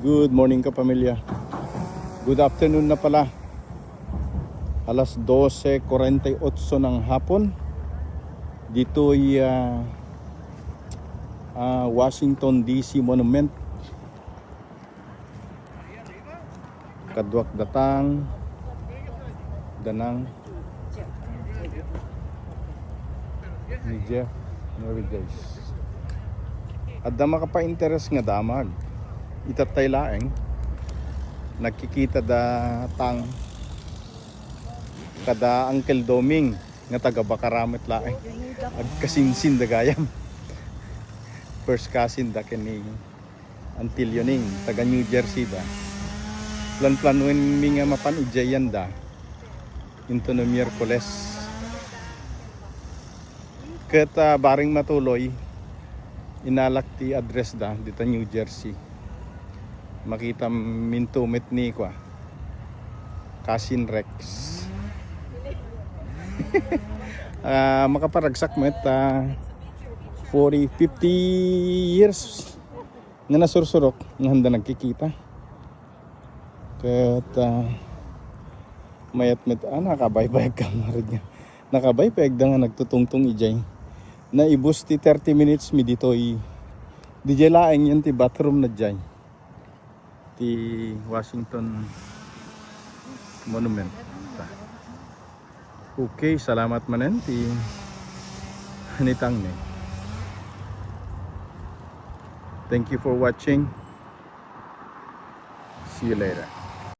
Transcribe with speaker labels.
Speaker 1: Good morning ka pamilya. Good afternoon na pala. Alas 12:48 ng hapon. Dito ay Washington DC Monument. Kadwak datang danang ni Jeff Norides. At dama ka pa interest nga damag. Itatay laeng nakikita da tang kada Uncle Doming nga taga Bakaramit laeng ag kasinsin da gayam. First cousin da kini Antilio ning taga New Jersey da. Plan-planuin mi nga mapanudyayan da into no Miyerkules. Ket baring matuloy inalak ti address da dito New Jersey. Makita mintumit ni kwa Cousin Rex. Makaparagsak met 40-50 years nga nasursurok nga handa nagkikita. Kat mayat met nakabaybayag ka marid niya. Nakabaybayag da nga nagtutungtong ijay. Na ibus ti 30 minutes mi dito di laeng yan ti bathroom na dyan. Ti Washington Monument. Okay, salamat manen ti nitang ni. Thank you for watching. See you later.